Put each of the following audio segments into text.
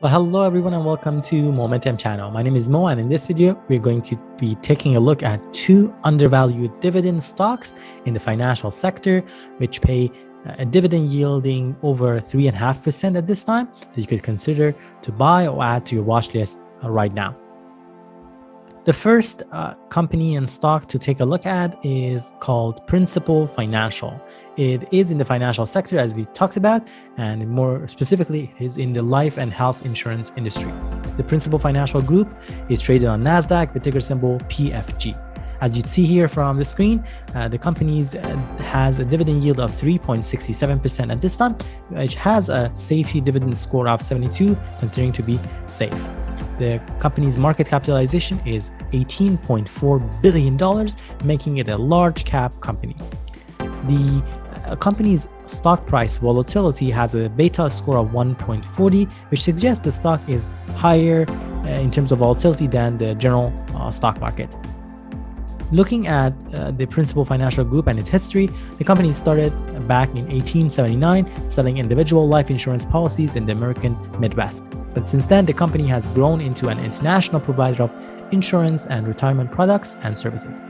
Well, hello everyone and welcome to Momentum channel. My name is Mo, and in this video, we're going to be taking a look at two undervalued dividend stocks in the financial sector, which pay a dividend yielding over 3.5% at this time that you could consider to buy or add to your watch list right now. The first company and stock to take a look at is called Principal Financial. It is in the financial sector, as we talked about, and more specifically, is in the life and health insurance industry. The Principal Financial Group is traded on NASDAQ, the ticker symbol PFG. As you see here from the screen, the company has a dividend yield of 3.67% at this time, which has a safety dividend score of 72, considering to be safe. The company's market capitalization is $18.4 billion, making it a large cap company. The company's stock price volatility has a beta score of 1.40, which suggests the stock is higher in terms of volatility than the general stock market. Looking at the Principal Financial Group and its history, the company started back in 1879 selling individual life insurance policies in the American Midwest. But since then, the company has grown into an international provider of insurance and retirement products and services.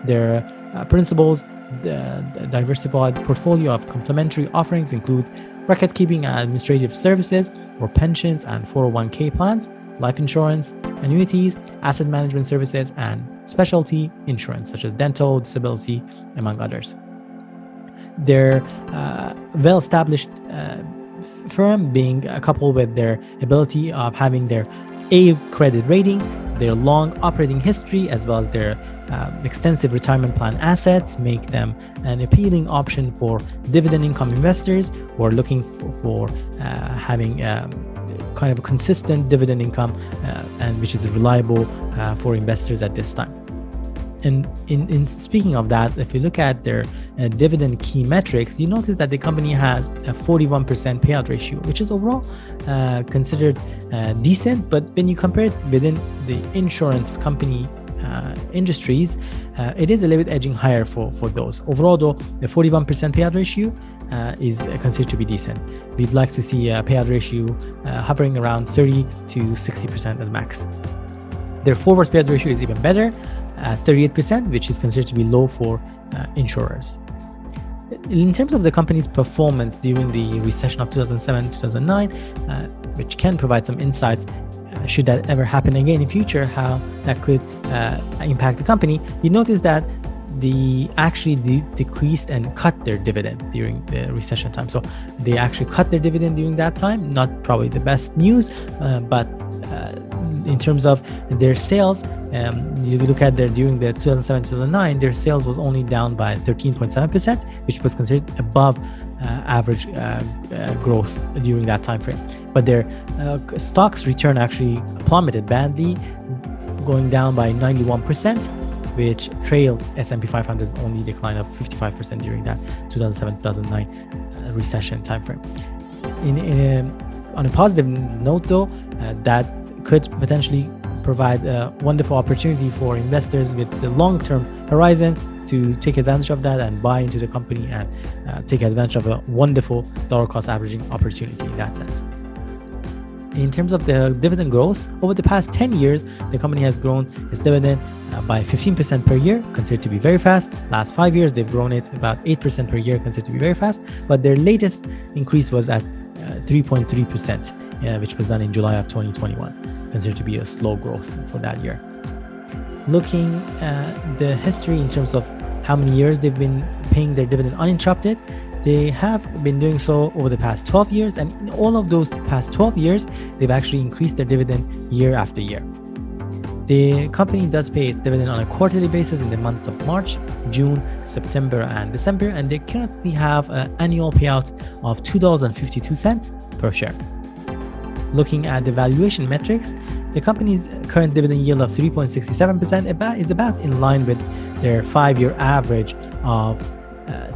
Their principals' diversified portfolio of complementary offerings include record-keeping and administrative services for pensions and 401k plans, life insurance, annuities, asset management services, and specialty insurance such as dental, disability, among others. Their well-established firm being coupled with their ability of having their A credit rating, their long operating history, as well as their extensive retirement plan assets make them an appealing option for dividend income investors who are looking for having kind of a consistent dividend income and which is reliable for investors at this time. And in speaking of that, if you look at their dividend key metrics, you notice that the company has a 41% payout ratio, which is overall considered decent. But when you compare it within the insurance company industries, it is a little bit edging higher for those. Overall, though, the 41% payout ratio is considered to be decent. We'd like to see a payout ratio hovering around 30 to 60% at max. Their forward payout ratio is even better at 38%, which is considered to be low for insurers. In terms of the company's performance during the recession of 2007-2009, which can provide some insights should that ever happen again in future, how that could impact the company, you notice that they actually decreased and cut their dividend during the recession time. So they actually cut their dividend during that time. Not probably the best news, but in terms of their sales, you look at during the 2007-2009, their sales was only down by 13.7%, which was considered above average growth during that time frame. But their stocks return actually plummeted badly, going down by 91%, which trailed S&P 500's only decline of 55% during that 2007-2009 recession timeframe. On a positive note, though, that could potentially provide a wonderful opportunity for investors with the long-term horizon to take advantage of that and buy into the company and take advantage of a wonderful dollar cost averaging opportunity in that sense. In terms of the dividend growth, over the past 10 years, the company has grown its dividend by 15% per year, considered to be very fast. Last 5 years, they've grown it about 8% per year, considered to be very fast. But their latest increase was at 3.3%, which was done in July of 2021, considered to be a slow growth for that year. Looking at the history in terms of how many years they've been paying their dividend uninterrupted, they have been doing so over the past 12 years, and in all of those past 12 years, they've actually increased their dividend year after year. The company does pay its dividend on a quarterly basis in the months of March, June, September, and December, and they currently have an annual payout of $2.52 per share. Looking at the valuation metrics, the company's current dividend yield of 3.67% is about in line with their 5-year average of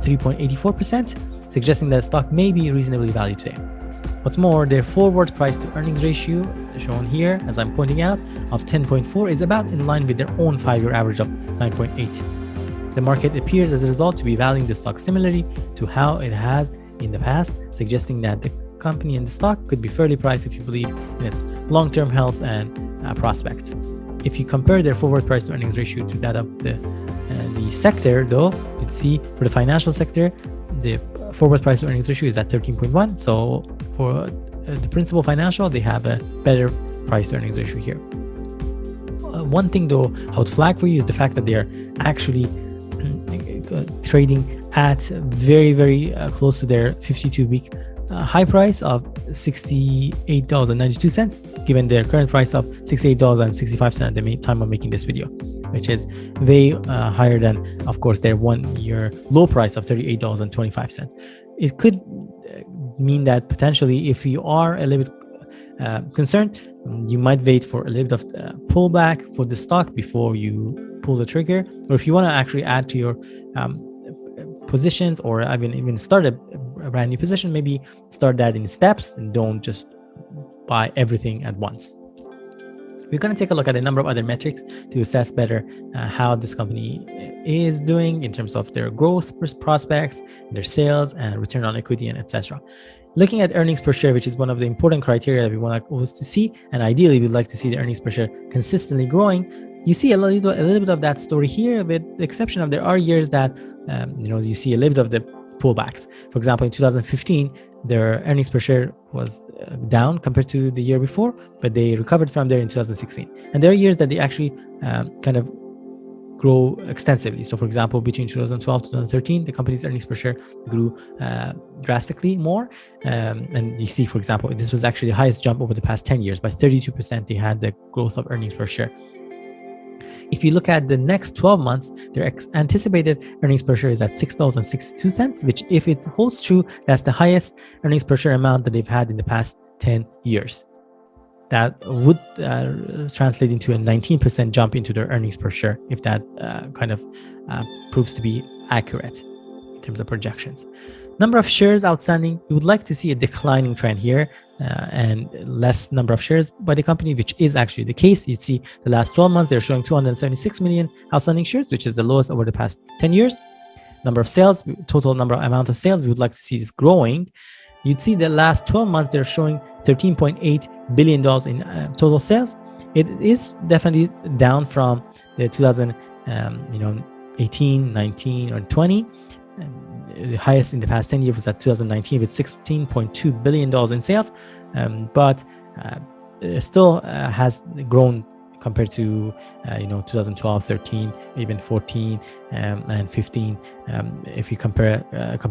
3.84%, suggesting that the stock may be reasonably valued today. What's more, their forward price to earnings ratio, shown here as I'm pointing out, of 10.4 is about in line with their own 5-year average of 9.8. The market appears as a result to be valuing the stock similarly to how it has in the past, suggesting that the company and the stock could be fairly priced if you believe in its long-term health and prospects. If you compare their forward price to earnings ratio to that of the sector, though, you'd see for the financial sector, the forward price to earnings ratio is at 13.1. So for the principal financial, they have a better price to earnings ratio here. One thing though I would flag for you is the fact that they are actually trading at very close to their 52-week high price of $68.92, given their current price of $68.65 at the time of making this video, which is way higher than, of course, their 1 year low price of $38.25. It could mean that potentially, if you are a little bit concerned, you might wait for a little bit of pullback for the stock before you pull the trigger, or if you want to actually add to your positions, or even start a brand new position, maybe start that in steps and don't just buy everything at once. We're going to take a look at a number of other metrics to assess better how this company is doing in terms of their growth prospects, their sales, and return on equity, and etc. Looking at earnings per share, which is one of the important criteria that we want to see, and ideally we'd like to see the earnings per share consistently growing. You see a little bit of that story here, with the exception of there are years that you see a little bit of the pullbacks. For example, in 2015, their earnings per share was down compared to the year before, but they recovered from there in 2016. And there are years that they actually kind of grow extensively. So for example, between 2012 to 2013, the company's earnings per share grew drastically more. And you see, for example, this was actually the highest jump over the past 10 years. By 32%, they had the growth of earnings per share. If you look at the next 12 months, their anticipated earnings per share is at $6.62, which, if it holds true, that's the highest earnings per share amount that they've had in the past 10 years. That would translate into a 19% jump into their earnings per share, if that proves to be accurate in terms of projections. Number of shares outstanding, we would like to see a declining trend here and less number of shares by the company, which is actually the case. You see the last 12 months, they're showing 276 million outstanding shares, which is the lowest over the past 10 years. Number of sales, total amount of sales, we would like to see this growing. You'd see the last 12 months, they're showing $13.8 billion in total sales. It is definitely down from the 2018, 19, or 20. The highest in the past 10 years was at 2019 with $16.2 billion in sales, but still has grown compared to 2012, 13, even 14 and 15 if you compare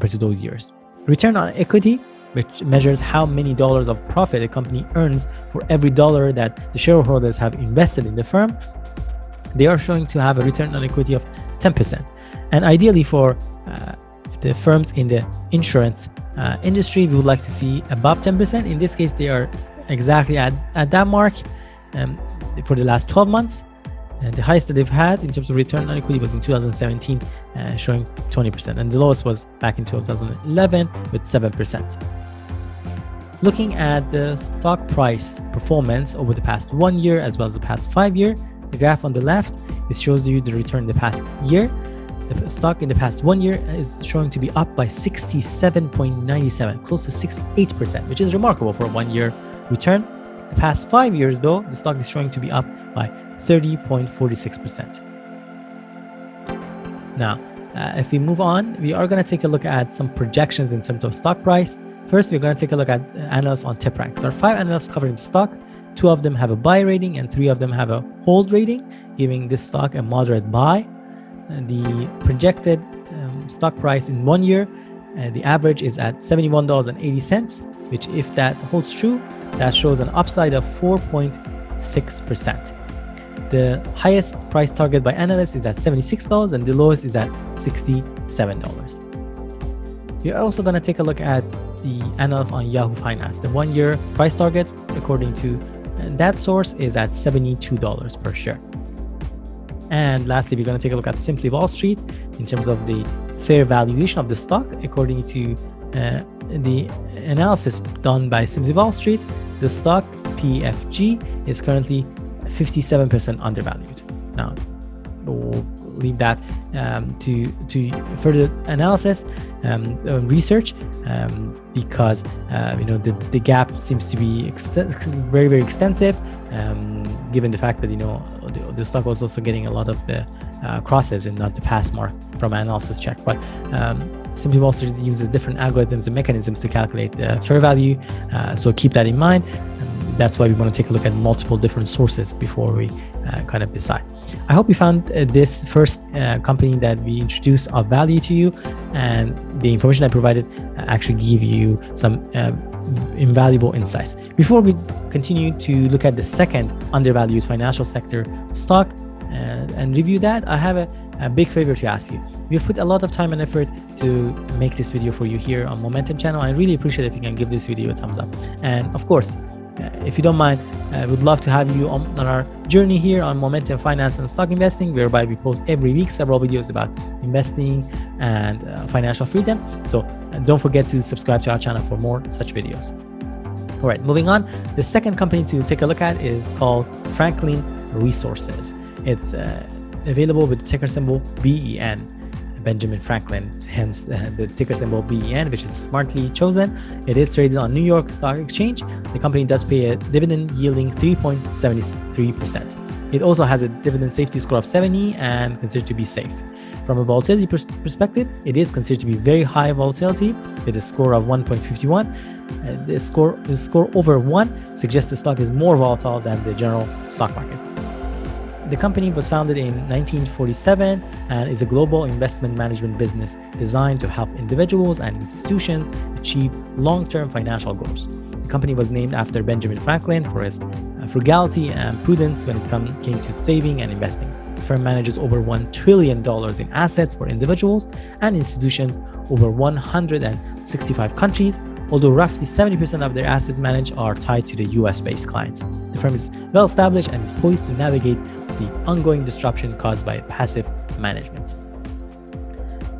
to those years. Return on equity, which measures how many dollars of profit a company earns for every dollar that the shareholders have invested in the firm, they are showing to have a return on equity of 10%. And ideally for the firms in the insurance industry, we would like to see above 10%. In this case, they are exactly at that mark for the last 12 months. The highest that they've had in terms of return on equity was in 2017, showing 20%. And the lowest was back in 2011 with 7%. Looking at the stock price performance over the past 1 year as well as the past 5 years, the graph on the left, it shows you the return in the past year. The stock in the past 1 year is showing to be up by 67.97, close to 68%, which is remarkable for a 1 year return. The past 5 years, though, the stock is showing to be up by 30.46%. Now, if we move on, we are going to take a look at some projections in terms of stock price. First, we're going to take a look at analysts on TipRanks. There are 5 analysts covering the stock. 2 of them have a buy rating and 3 of them have a hold rating, giving this stock a moderate buy. The projected stock price in 1 year, the average is at $71.80, which, if that holds true, that shows an upside of 4.6%. The highest price target by analysts is at $76 and the lowest is at $67. We are also going to take a look at the analysts on Yahoo Finance. The 1 year price target, according to that source, is at $72 per share. And lastly, we're going to take a look at Simply Wall Street in terms of the fair valuation of the stock. According to the analysis done by Simply Wall Street, the stock PFG is currently 57% undervalued. Now, leave that to further analysis, research, because the gap seems to be very, very extensive, given the fact that the stock was also getting a lot of the crosses and not the pass mark from analysis check. But Simply also uses different algorithms and mechanisms to calculate the fair value, so keep that in mind. That's why we want to take a look at multiple different sources before we kind of decide. I hope you found this first company that we introduced of value to you, and the information I provided actually give you some invaluable insights. Before we continue to look at the second undervalued financial sector stock and review that, I have a big favor to ask you. We've put a lot of time and effort to make this video for you here on Momentum channel. I really appreciate if you can give this video a thumbs up. And of course, if you don't mind, I would love to have you on our journey here on Momentum Finance and Stock Investing, whereby we post every week several videos about investing and financial freedom. So don't forget to subscribe to our channel for more such videos. All right, moving on. The second company to take a look at is called Franklin Resources. It's available with the ticker symbol BEN, Benjamin Franklin, hence the ticker symbol BEN, which is smartly chosen. It is traded on New York Stock Exchange. The company does pay a dividend yielding 3.73%. It also has a dividend safety score of 70 and considered to be safe. From a volatility perspective, it is considered to be very high volatility with a score of 1.51. The score over 1 suggests the stock is more volatile than the general stock market. The company was founded in 1947 and is a global investment management business designed to help individuals and institutions achieve long-term financial goals. The company was named after Benjamin Franklin for his frugality and prudence when it came to saving and investing. The firm manages over $1 trillion in assets for individuals and institutions over 165 countries, although roughly 70% of their assets managed are tied to the US-based clients. The firm is well established and is poised to navigate the ongoing disruption caused by passive management.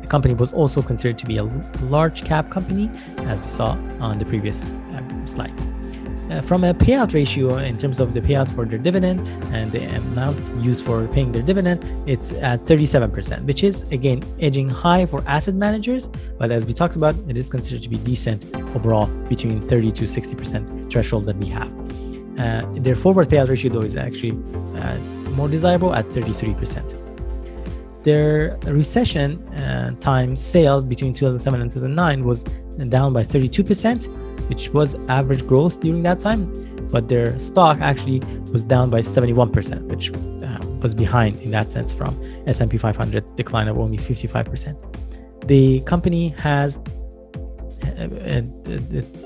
The company was also considered to be a large cap company, as we saw on the previous slide. From a payout ratio, in terms of the payout for their dividend and the amounts used for paying their dividend, it's at 37%, which is again edging high for asset managers, but as we talked about, it is considered to be decent overall between 30 to 60% threshold that we have. Their forward payout ratio though is actually more desirable at 33%. Their recession time sales between 2007 and 2009 was down by 32%, which was average growth during that time, but their stock actually was down by 71%, which was behind in that sense from S&P 500 decline of only 55%. The company has a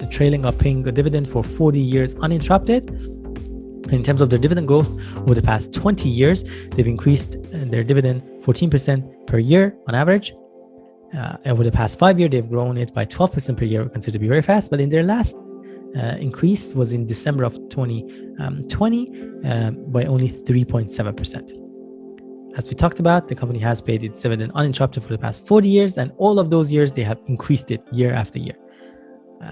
trailing of paying a dividend for 40 years uninterrupted. In terms of their dividend growth over the past 20 years, they've increased their dividend 14% per year on average. Over the past 5 years, they've grown it by 12% per year, considered to be very fast. But in their last increase was in December of 2020 by only 3.7%. As we talked about, the company has paid its dividend uninterrupted for the past 40 years, and all of those years, they have increased it year after year.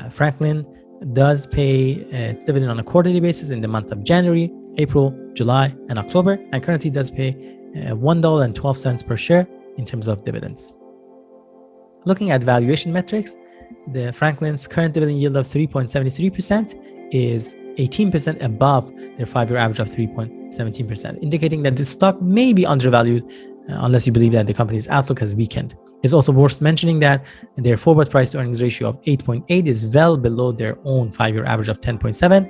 Franklin does pay its dividend on a quarterly basis in the month of January, April, July, and October, and currently does pay $1.12 per share in terms of dividends. Looking at valuation metrics, the Franklin's current dividend yield of 3.73% is 18% above their 5-year average of 3.17%, indicating that the stock may be undervalued unless you believe that the company's outlook has weakened. It's also worth mentioning that their forward price to earnings ratio of 8.8 is well below their own 5-year average of 10.7.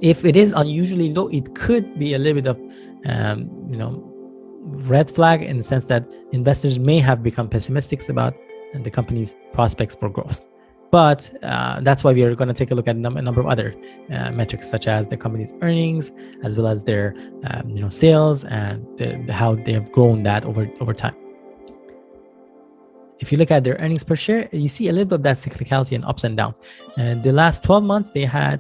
If it is unusually low, it could be a little bit of red flag in the sense that investors may have become pessimistic about the company's prospects for growth. But that's why we are going to take a look at a number of other metrics, such as the company's earnings, as well as their sales and how they have grown that over time. If you look at their earnings per share, you see a little bit of that cyclicality and ups and downs. And the last 12 months, they had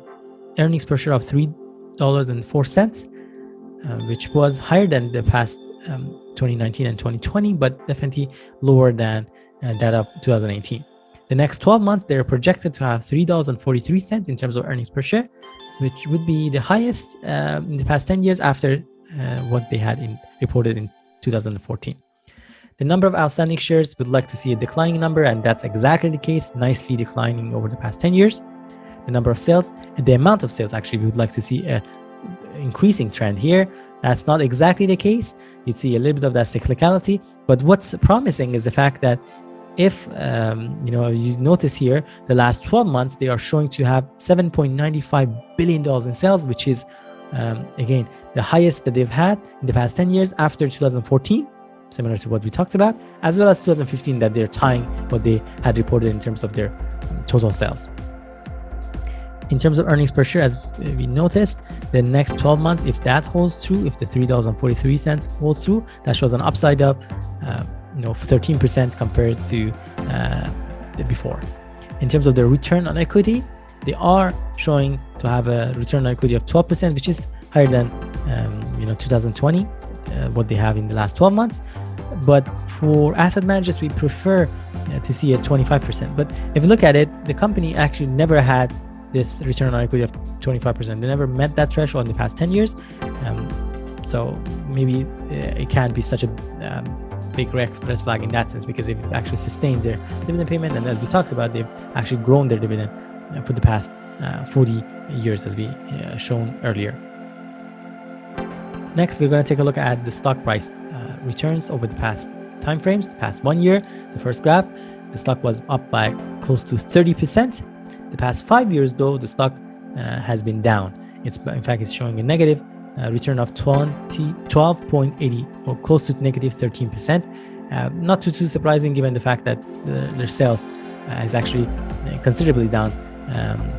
earnings per share of $3.04, which was higher than the past 2019 and 2020, but definitely lower than that of 2018. The next 12 months, they're projected to have $3.43 in terms of earnings per share, which would be the highest in the past 10 years after what they had reported in 2014. The number of outstanding shares, we'd like to see a declining number, and that's exactly the case, nicely declining over the past 10 years. The number of sales and the amount of sales, actually, we would like to see a increasing trend here. That's not exactly the case. You see a little bit of that cyclicality, but what's promising is the fact that if you notice here, the last 12 months they are showing to have $7.95 billion in sales, which is again the highest that they've had in the past 10 years after 2014, similar to what we talked about, as well as 2015, that they're tying what they had reported in terms of their total sales. In terms of earnings per share, as we noticed, the next 12 months, if that holds true, if the $3.43 holds true, that shows an upside of 13% compared to the before. In terms of the return on equity, they are showing to have a return on equity of 12%, which is higher than 2020, what they have in the last 12 months. But for asset managers, we prefer to see a 25%. But if you look at it, the company actually never had this return on equity of 25%. They never met that threshold in the past 10 years. So maybe it can't be such a big red flag in that sense, because they've actually sustained their dividend payment. And as we talked about, they've actually grown their dividend for the past 40 years, as we shown earlier. Next, we're going to take a look at the stock price returns over the past time frames, the past 1 year. The first graph, the stock was up by close to 30%. The past 5 years, though, the stock has been down. In fact, it's showing a negative return of 12.80, or close to negative 13%. Not too surprising, given the fact that their sales is actually considerably down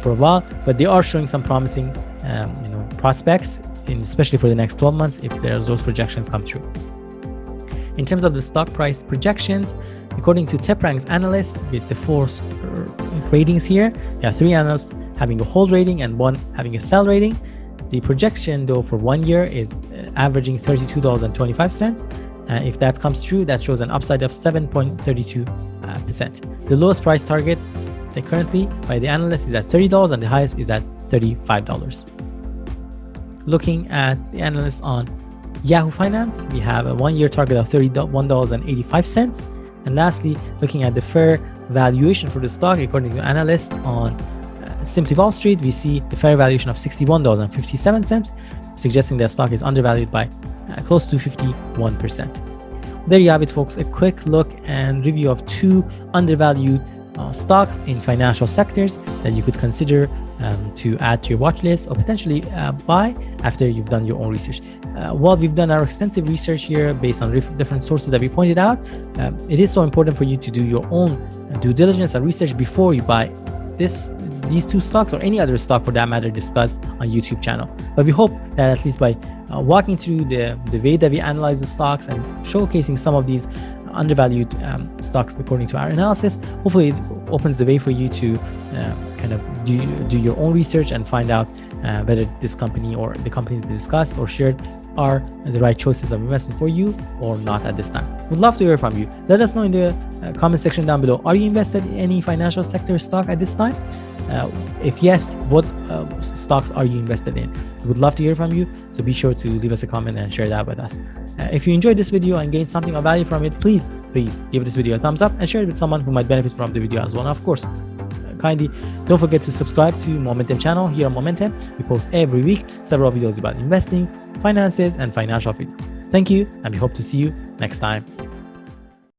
for a while, but they are showing some promising prospects, especially for the next 12 months if those projections come true. In terms of the stock price projections, according to TechRank's analyst, with the 4 ratings here, there are 3 analysts having a hold rating and 1 having a sell rating. The projection, though, for 1 year is averaging $32.25. If that comes true, that shows an upside of 7.32%. The lowest price target currently by the analyst is at $30, and the highest is at $35. Looking at the analysts on Yahoo Finance, we have a 1 year target of $31.85. And lastly, looking at the fair valuation for the stock, according to analysts on Simply Wall Street, we see the fair valuation of $61.57, suggesting that stock is undervalued by close to 51%. There you have it, folks, a quick look and review of 2 undervalued stocks in financial sectors that you could consider to add to your watch list, or potentially buy after you've done your own research. While we've done our extensive research here based on different sources that we pointed out, it is so important for you to do your own due diligence and research before you buy these 2 stocks, or any other stock for that matter, discussed on YouTube channel. But we hope that at least by walking through the way that we analyze the stocks and showcasing some of these undervalued stocks according to our analysis, hopefully it opens the way for you to kind of do your own research and find out whether this company or the companies discussed or shared are the right choices of investment for you or not at this time. We'd love to hear from you. Let us know in the comment section down below. Are you invested in any financial sector stock at this time? If yes, what stocks are you invested in? We would love to hear from you, so be sure to leave us a comment and share that with us. If you enjoyed this video and gained something of value from it, please give this video a thumbs up and share it with someone who might benefit from the video as well. And of course, kindly don't forget to subscribe to Momentum channel. Here on Momentum, we post every week several videos about investing, finances, and financial freedom. Thank you, and we hope to see you next time.